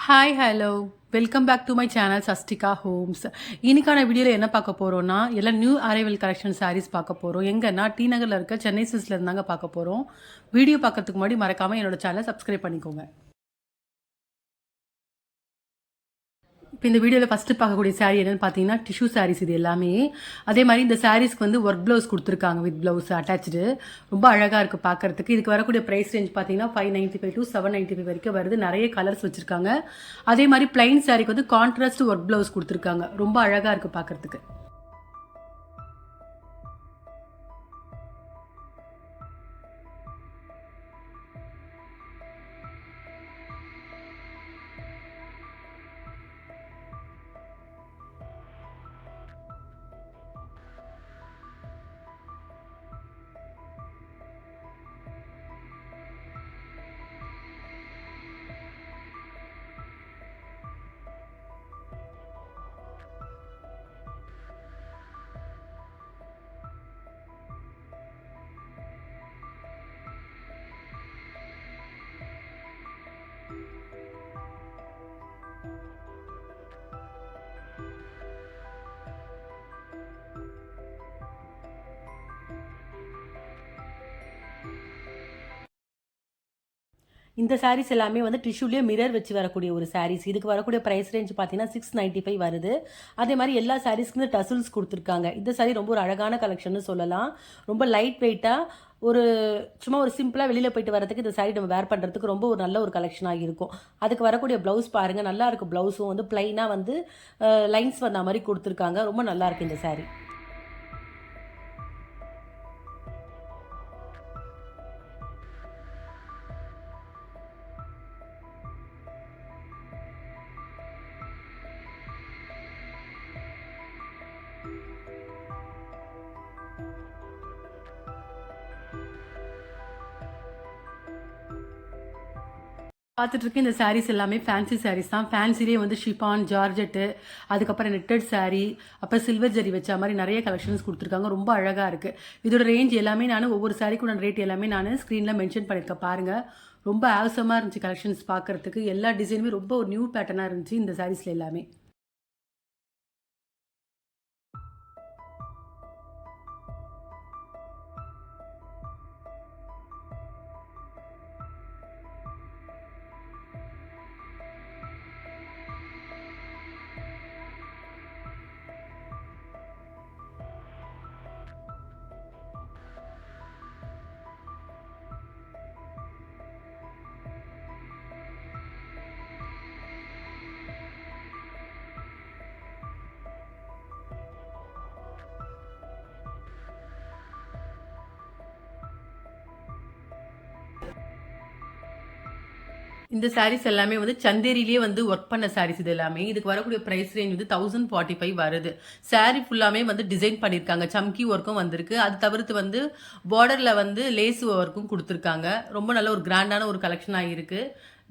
Hi hello welcome back to my channel Sastika Homes. இன்னைக்கான வீடியோவில் என்ன பார்க்க போகிறோம்னா எல்லாம் நியூ அரைவல் கலெக்ஷன் சாரீஸ் பார்க்க போகிறோம். எங்கன்னா டி நகரில் இருக்க சென்னை சில்க்ஸ்ல இருந்தாங்க பார்க்க போகிறோம். வீடியோ பார்க்கறதுக்கு முன்னாடி மறக்காமல் என்னோட சேனலை சப்ஸ்கிரைப் பண்ணிக்கோங்க. இப்போ இந்த வீடியோவில் ஃபஸ்ட்டு பார்க்கக்கூடிய சாரீ என்னென்னு பார்த்தீங்கன்னா டிஷ்யூ சாரீஸ் இது எல்லாமே. அதே மாதிரி இந்த சாரீஸ்க்கு வந்து ஒர்க் ப்ளவுஸ் கொடுத்துருக்காங்க வித் ப்ளவுஸ் அட்டாச்சு. ரொம்ப அழகாக இருக்குது பார்க்குறதுக்கு. இதுக்கு வரக்கூடிய ப்ரைஸ் ரேஞ்ச் பார்த்தீங்கன்னா 595 to 795 வரைக்கும் வருது. நிறைய கலர்ஸ் வச்சுருக்காங்க. அதே மாதிரி பிளைன் சாரீக்கு வந்து கான்ட்ராஸ்ட் ஒர்க் ப்ளவுஸ் கொடுத்துருக்காங்க. ரொம்ப அழகாக இருக்குது பார்க்குறதுக்கு. இந்த சாரீஸ் எல்லாமே வந்து டிஷ்யூலேயே மிரர் வச்சு வரக்கூடிய ஒரு சாரீஸ். இதுக்கு வரக்கூடிய ப்ரைஸ் ரேஞ்ச் பார்த்தீங்கன்னா 695 வருது. அதே மாதிரி எல்லா சாரீஸ்க்குமே டசல்ஸ் கொடுத்துருக்காங்க. இந்த சாரீ ரொம்ப ஒரு அழகான கலெக்ஷன் சொல்லலாம். ரொம்ப லைட் வெயிட்டாக ஒரு சும்மா ஒரு சிம்பிளாக வெளியில் போயிட்டு வரதுக்கு இந்த சாரீ நம்ம வேர் பண்ணுறதுக்கு ரொம்ப ஒரு நல்ல ஒரு கலெக்ஷனாக இருக்கும். அதுக்கு வரக்கூடிய ப்ளவுஸ் பாருங்கள், நல்லா இருக்கும். ப்ளவுஸும் வந்து பிளைனாக வந்து லைன்ஸ் வந்த மாதிரி கொடுத்துருக்காங்க. ரொம்ப நல்லா இருக்குது இந்த சாரீ. பார்த்துட்டு இருக்க இந்த சாரீஸ் எல்லாமே ஃபேன்சி சாரீஸ் தான். ஃபேன்சிலே வந்து ஷிஃபான், ஜார்ஜெட்டு, அதுக்கப்புறம் நெட்டட் சாரீ, அப்புறம் சில்வர் ஜரி வச்ச மாதிரி நிறைய கலெக்ஷன்ஸ் கொடுத்துருக்காங்க. ரொம்ப அழகாக இருக்குது. இதோட ரேஞ்ச் எல்லாமே நான் ஒவ்வொரு சாரீக்குள்ள ரேட் எல்லாமே நான் ஸ்க்ரீனில் மென்ஷன் பண்ணியிருக்கேன் பாருங்கள். ரொம்ப ஆவசமாக இருந்துச்சு கலெக்ஷன்ஸ் பார்க்குறதுக்கு. எல்லா டிசைனுமே ரொம்ப ஒரு நியூ பேட்டர்னாக இருந்துச்சு இந்த சாரீஸில் எல்லாமே. இந்த சாரீஸ் எல்லாமே வந்து சந்தேரியிலேயே வந்து ஒர்க் பண்ண சாரீஸ் இது எல்லாமே. இதுக்கு வரக்கூடிய ப்ரைஸ் ரேஞ்ச் வந்து 1045 வருது. சாரீ ஃபுல்லாமே வந்து டிசைன் பண்ணியிருக்காங்க. சம்கி ஒர்க்கும் வந்திருக்கு. அது தவிர்த்து வந்து பார்டரில் வந்து லேஸ் ஒர்க்கும் கொடுத்துருக்காங்க. ரொம்ப நல்ல ஒரு கிராண்டான ஒரு கலெக்ஷனாக இருக்குது.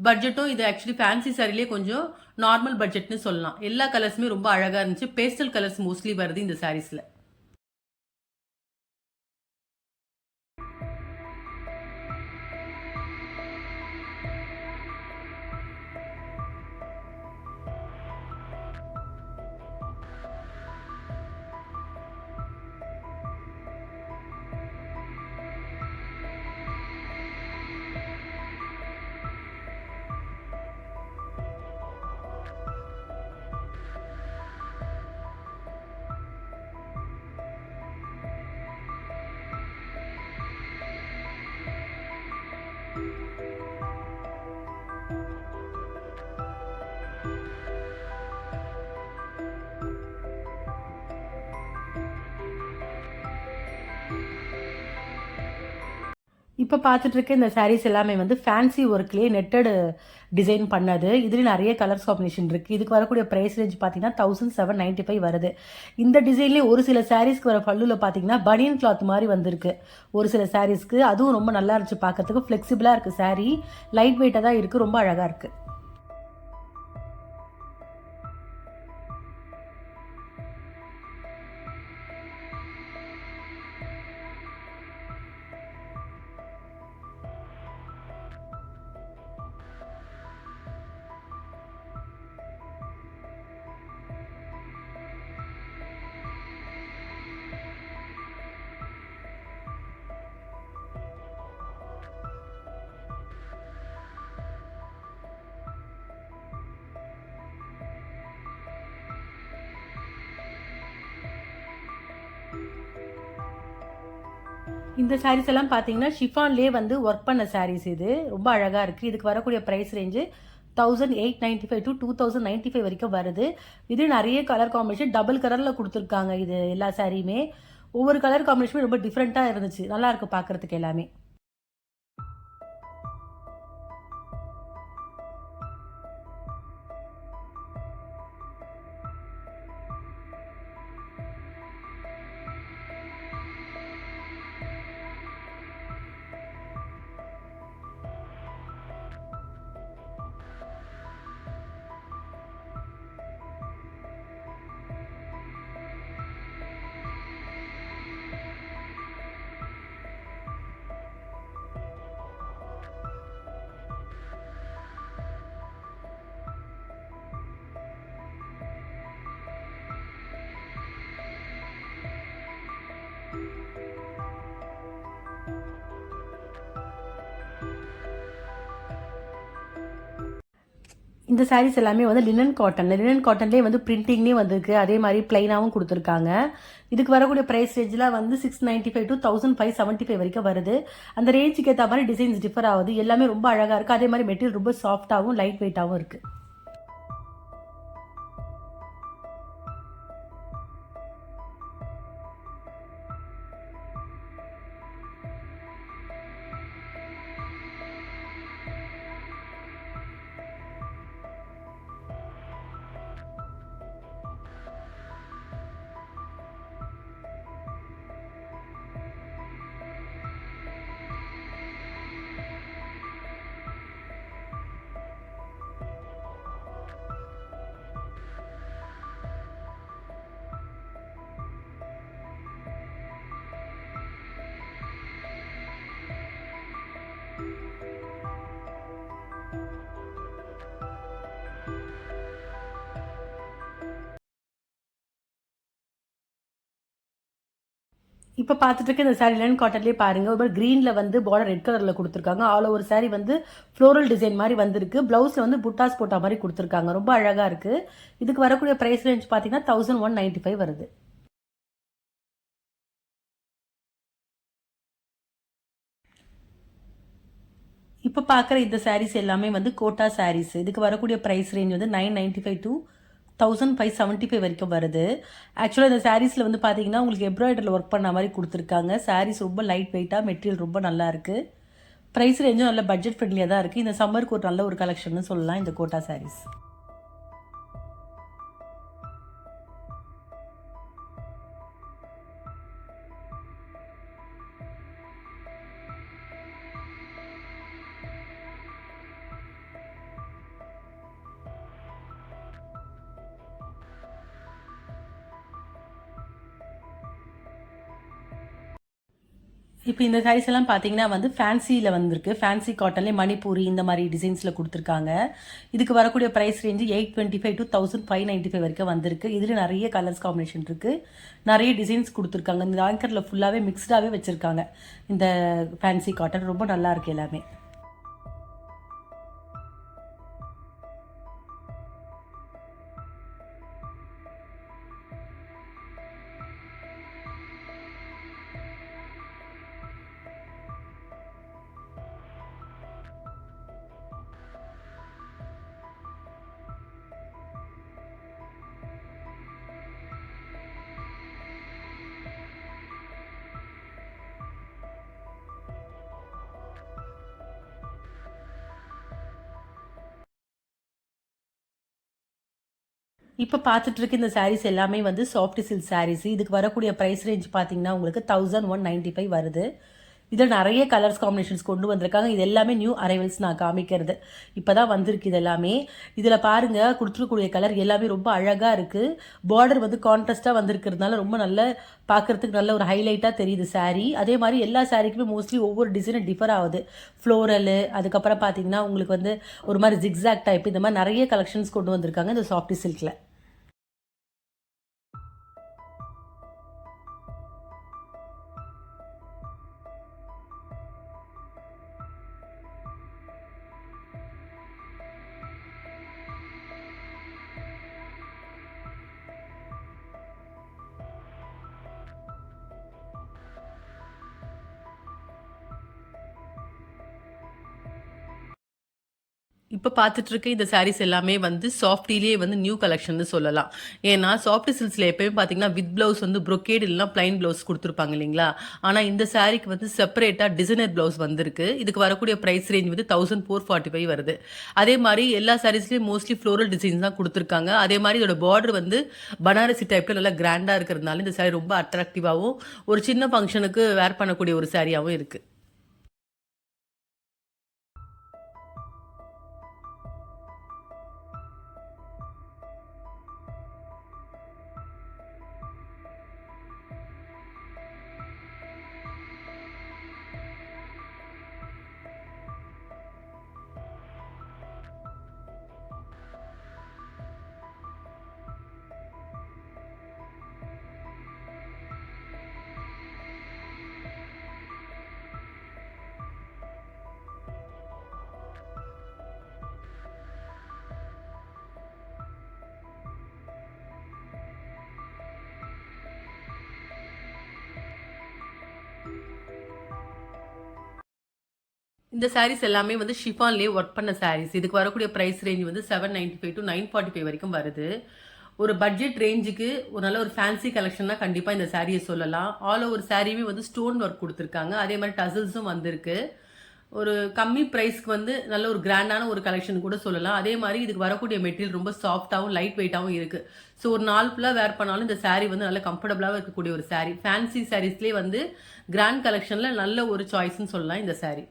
பட்ஜெட்டும் இது ஆக்சுவலி ஃபேன்சி சாரிலேயே கொஞ்சம் நார்மல் பட்ஜெட்னு சொல்லலாம். எல்லா கலர்ஸுமே ரொம்ப அழகாக இருந்துச்சு. பேஸ்டல் கலர்ஸ் மோஸ்ட்லி வருது இந்த சாரீஸில். இப்போ பார்த்துட்டு இருக்க இந்த சாரீஸ் எல்லாமே வந்து ஃபேன்சி ஒர்க்லேயே நெட்டட் டிசைன் பண்ணது. இதுலேயும் நிறைய கலர்ஸ் காம்பினேஷன் இருக்குது. இதுக்கு வரக்கூடிய ப்ரைஸ் ரேஞ்ச் பார்த்தீங்கன்னா 1795 வருது. இந்த டிசைன்லேயே ஒரு சில சாரீஸ்க்கு வர பல்லுவில் பார்த்தீங்கன்னா பனியன் கிளாத் மாதிரி வந்திருக்கு ஒரு சில சாரீஸ்க்கு. அதுவும் ரொம்ப நல்லா இருந்துச்சு பார்க்கறதுக்கு. ஃப்ளெக்சிபிளாக இருக்குது சாரீ. லைட் வெயிட்டாக தான் இருக்குது. ரொம்ப அழகாக இருக்குது. இந்த சாரீஸ் எல்லாம் பார்த்தீங்கன்னா ஷிஃபான்லேயே வந்து ஒர்க் பண்ண சாரீஸ் இது ரொம்ப அழகாக இருக்குது. இதுக்கு வரக்கூடிய ப்ரைஸ் ரேஞ்சு 1895 to 2095 வரைக்கும் வருது. இது நிறைய கலர் காம்பினேஷன் டபுள் கலரில் கொடுத்துருக்காங்க. இது எல்லா சாரியுமே ஒவ்வொரு கலர் காம்பினேஷனுமே ரொம்ப டிஃப்ரெண்ட்டாக இருந்துச்சு. நல்லா இருக்கு பார்க்குறதுக்கு எல்லாமே. இந்த சாரீஸ் எல்லாமே வந்து லினன் காட்டன்லேயே வந்து பிரிண்டிங்லேயே வந்திருக்கு. அதே மாதிரி பிளைனாகவும் கொடுத்துருக்காங்க. இதுக்கு வரக்கூடிய ப்ரைஸ் ரேஞ்செலாம் வந்து 695 to 1575 வரைக்கும் வருது. அந்த ரேஞ்சுக்கு ஏற்ற மாதிரி டிசைன்ஸ் டிஃபர் ஆகுது. எல்லாமே ரொம்ப அழகாக இருக்குது. அதே மாதிரி மெட்டீரியல் ரொம்ப சாஃப்டாகவும் லைட் வெயிட்டாகவும் இருக்குது. இப்போ பார்த்துட்டு இருக்க இந்த சாரி லினன் காட்டன்லேயே பாருங்கள். ஒரு க்ரீனில் வந்து பார்டர் ரெட் கலரில் கொடுத்துருக்காங்க. ஆல் ஓவர் சாரி வந்து ஃப்ளோரல் டிசைன் மாதிரி வந்திருக்கு. ப்ளவுஸில் வந்து புட்டாஸ் போட்ட மாதிரி கொடுத்துருக்காங்க. ரொம்ப அழகாக இருக்குது. இதுக்கு வரக்கூடிய ப்ரைஸ் ரேஞ்ச் பார்த்தீங்கன்னா 1195 வருது. இப்போ பார்க்குற இந்த சாரீஸ் எல்லாமே வந்து கோட்டா சாரீஸ். இதுக்கு வரக்கூடிய ப்ரைஸ் ரேஞ்ச் வந்து 995 to 1575 வரைக்கும் வருது. ஆக்சுவலாக இந்த சாரீஸில் வந்து பார்த்தீங்கன்னா உங்களுக்கு எம்ப்ராய்டரியில் ஒர்க் பண்ண மாதிரி கொடுத்துருக்காங்க. சாரீஸ் ரொம்ப லைட் வெயிட்டாக, மெட்டீரியல் ரொம்ப நல்லா இருக்குது. ப்ரைஸ் ரேஞ்சும் நல்ல பட்ஜெட் ஃப்ரெண்ட்லியாக தான் இருக்குது. இந்த சம்மருக்கு ஒரு நல்ல ஒரு கலெக்ஷன் சொல்லலாம் இந்த கோட்டா சாரீஸ். இப்போ இந்த சாரீஸ் எல்லாம் பார்த்தீங்கன்னா வந்து ஃபேன்சியில் வந்திருக்கு. ஃபேன்சி காட்டன்லேயே மணிப்பூரி இந்த மாதிரி டிசைன்ஸில் கொடுத்துருக்காங்க. இதுக்கு வரக்கூடிய ப்ரைஸ் ரேஞ்சு 825 to 1595 வரைக்கும் வந்திருக்கு. இதில் நிறைய கலர்ஸ் காம்பினேஷன் இருக்குது. நிறைய டிசைன்ஸ் கொடுத்துருக்காங்க. இந்த ஆங்கரில் ஃபுல்லாகவே மிக்ஸ்டாகவே வச்சுருக்காங்க. இந்த ஃபேன்சி காட்டன் ரொம்ப நல்லா இருக்குது எல்லாமே. இப்போ பார்த்துட்டு இருக்க இந்த சாரீஸ் எல்லாமே வந்து சாஃப்ட் சில்க் சாரீஸ். இதுக்கு வரக்கூடிய ப்ரைஸ் ரேஞ்ச் பார்த்தீங்கன்னா உங்களுக்கு 1195 வருது. இதில் நிறைய கலர்ஸ் காம்பினேஷன்ஸ் கொண்டு வந்திருக்காங்க. இது எல்லாமே நியூ அரைவல்ஸ் நான் காமிக்கிறது. இப்போ தான் வந்திருக்கு இது எல்லாமே. இதில் பாருங்கள், கொடுத்துருக்கூடிய கலர் எல்லாமே ரொம்ப அழகாக இருக்குது. பார்டர் வந்து கான்ட்ராஸ்ட்டாக வந்திருக்கிறதுனால ரொம்ப நல்ல பார்க்குறதுக்கு நல்ல ஒரு ஹைலைட்டாக தெரியுது சாரீ. அதே மாதிரி எல்லா சாரீக்குமே மோஸ்ட்லி ஒவ்வொரு டிசைனும் டிஃபர் ஆகுது. ஃப்ளோரலு, அதுக்கப்புறம் பார்த்தீங்கன்னா உங்களுக்கு வந்து ஒரு மாதிரி ஜிக்ஸாக் டைப், இந்த மாதிரி நிறைய கலெக்ஷன்ஸ் கொண்டு வந்திருக்காங்க இந்த சாஃப்ட் சில்கில். இப்போ பார்த்துட்டு இருக்க இந்த சாரீஸ் எல்லாமே வந்து சாஃப்டிலேயே வந்து நியூ கலெக்ஷன் சொல்லலாம். ஏன்னா சாஃப்ட் சில்க்ஸில் எப்பயும் பார்த்தீங்கன்னா வித் ப்ளவுஸ் வந்து ப்ரொக்கேட் இல்லைனா பிளைன் ப்ளவுஸ் கொடுத்துருப்பாங்க இல்லைங்களா. ஆனால் இந்த சாரீக்கு வந்து செப்பரேட்டாக டிசைனர் ப்ளவுஸ் வந்திருக்கு. இதுக்கு வரக்கூடிய ப்ரைஸ் ரேஞ்ச் வந்து 1445 வருது. அதே மாதிரி எல்லா சாரீஸ்லேயும் மோஸ்ட்லி ஃப்ளோரல் டிசைன்ஸ் தான் கொடுத்துருக்காங்க. அதே மாதிரி இதோட பார்டர் வந்து பனாரசி டைப்பில் நல்லா கிராண்டாக இருக்கிறதுனால இந்த சாரீ ரொம்ப அட்ராக்டிவாகவும் ஒரு சின்ன ஃபங்க்ஷனுக்கு வேர் பண்ணக்கூடிய ஒரு சாரியாகவும் இருக்குது. இந்த சாரீஸ் எல்லாமே வந்து ஷிஃபான்லேயே ஒர்க் பண்ண சாரீஸ். இதுக்கு வரக்கூடிய ப்ரைஸ் ரேஞ்ச் வந்து 795 to 945 வரைக்கும் வருது. ஒரு பட்ஜெட் ரேஞ்சுக்கு ஒரு நல்ல ஒரு ஃபேன்சி கலெக்ஷன்னா கண்டிப்பாக இந்த சாரியை சொல்லலாம். ஆல் ஓவர் சாரியுமே வந்து ஸ்டோன் ஒர்க் கொடுத்துருக்காங்க. அதே மாதிரி டசல்ஸும் வந்திருக்கு. ஒரு கம்மி ப்ரைஸ்க்கு வந்து நல்ல ஒரு கிராண்டான ஒரு கலெக்ஷன் கூட சொல்லலாம். அதே மாதிரி இதுக்கு வரக்கூடிய மெட்டீரியல் ரொம்ப சாஃப்டாகவும் லைட் வெயிட்டாகவும் இருக்குது. ஸோ ஒரு நாள் ஃபுல்லாக வேர் பண்ணாலும் இந்த சாரீ வந்து நல்ல கம்ஃபர்டபுளாக இருக்கக்கூடிய ஒரு சாரீ. ஃபேன்சி சாரீஸ்லேயே வந்து கிராண்ட் கலெக்ஷனில் நல்ல ஒரு சாய்ஸ்ன்னு சொல்லலாம் இந்த சாரீ.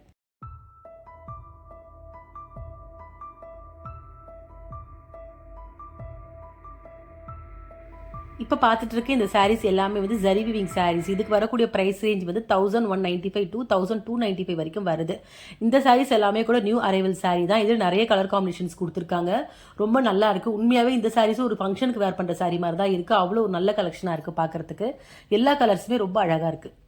இப்போ பார்த்துட்டு இருக்க இந்த சாரீஸ் எல்லாமே வந்து ஜரி வீவிங் சாரீஸ். இதுக்கு வரக்கூடிய ப்ரைஸ் ரேஞ்ச் வந்து 1195 to 1295 வரைக்கும் வருது. இந்த சாரீஸ் எல்லாமே கூட நியூ அரைவல் சாரீ தான். இதில் நிறைய கலர் காம்பினேஷன்ஸ் கொடுத்துருக்காங்க. ரொம்ப நல்லா இருக்குது. உண்மையாகவே இந்த சாரீஸும் ஒரு ஃபங்க்ஷனுக்கு வேர் பண்ணுற சாரீ மாதிரி தான் இருக்குது. அவ்வளோ ஒரு நல்ல கலெக்ஷனாக இருக்குது பார்க்குறதுக்கு. எல்லா கலர்ஸுமே ரொம்ப அழகாக இருக்குது.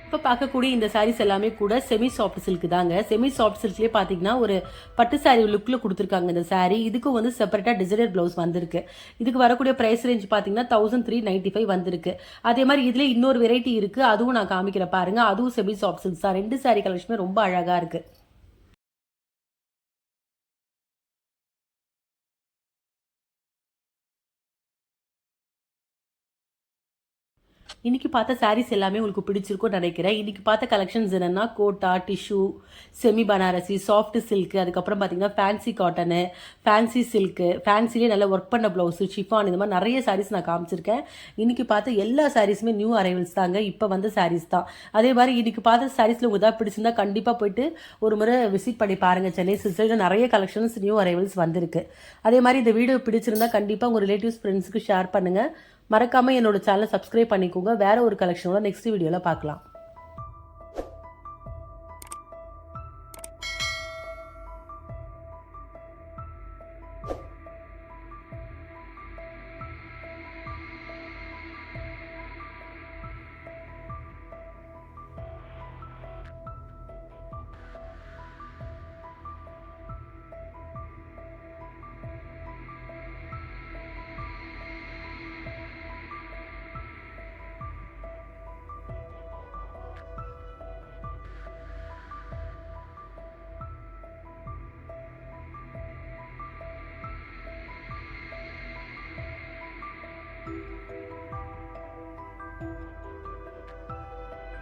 இப்போ பார்க்கக்கூடிய இந்த சாரீஸ் எல்லாமே கூட செமி சாஃப்ட் சில்க் தாங்க. செமி சாஃப்ட் சில்க்லேயே பார்த்தீங்கன்னா ஒரு பட்டு சாரீ லுக்கில் கொடுத்துருக்காங்க இந்த சாரீ. இதுக்கும் வந்து செப்பரேட்டாக டிசைனர் ப்ளவுஸ் வந்திருக்கு. இதுக்கு வரக்கூடிய ப்ரைஸ் ரேஞ்ச் பார்த்தீங்கன்னா 1395 வந்திருக்கு. அதே மாதிரி இதில் இன்னொரு வெரைட்டி இருக்குது. அதுவும் நான் காமிக்கிறேன் பாருங்கள். அதுவும் செமி சாஃப்ட் சில்க் தான். 2 சாரீ கலெக்ஷனுமே ரொம்ப அழகாக இருக்குது. இன்றைக்கி பார்த்த சாரீஸ் எல்லாமே உங்களுக்கு பிடிச்சிருக்கும்னு நினைக்கிறேன். இன்றைக்கி பார்த்த கலெக்ஷன்ஸ் என்னென்னா Kota, tissue, semi Banarasi, soft silk, அதுக்கப்புறம் பார்த்திங்கன்னா ஃபேன்சி காட்டனு, ஃபேன்சி சில்க்கு, ஃபேன்சிலே நல்லா ஒர்க் பண்ண ப்ளவுஸு, ஷிஃபான், இந்த மாதிரி நிறைய சாரீஸ் நான் காமிச்சிருக்கேன். இன்றைக்கி பார்த்த எல்லா சாரீஸுமே நியூ அரைவல்ஸ் தாங்க. இப்போ வந்து சாரீஸ் தான். அதே மாதிரி இன்றைக்கி பார்த்த சாரீஸில் உங்களுக்கு ஏதாவது பிடிச்சிருந்தா கண்டிப்பாக போய்ட்டு ஒரு முறை விசிட் பண்ணி பாருங்கள். சென்னை சில்க்ஸில் நிறைய கலெக்ஷன்ஸ் நியூ அரைவல்ஸ் வந்திருக்கு. அதே மாதிரி இந்த வீடியோ பிடிச்சிருந்தா கண்டிப்பாக உங்கள் ரிலேட்டிவ்ஸ் ஃப்ரெண்ட்ஸுக்கு ஷேர் பண்ணுங்கள். மறக்காமல் என்னோட சேனலை சப்ஸ்கிரைப் பண்ணிக்கோங்க. வேறு ஒரு கலெக்ஷனோட நெக்ஸ்ட் வீடியோவில் பார்க்கலாம்.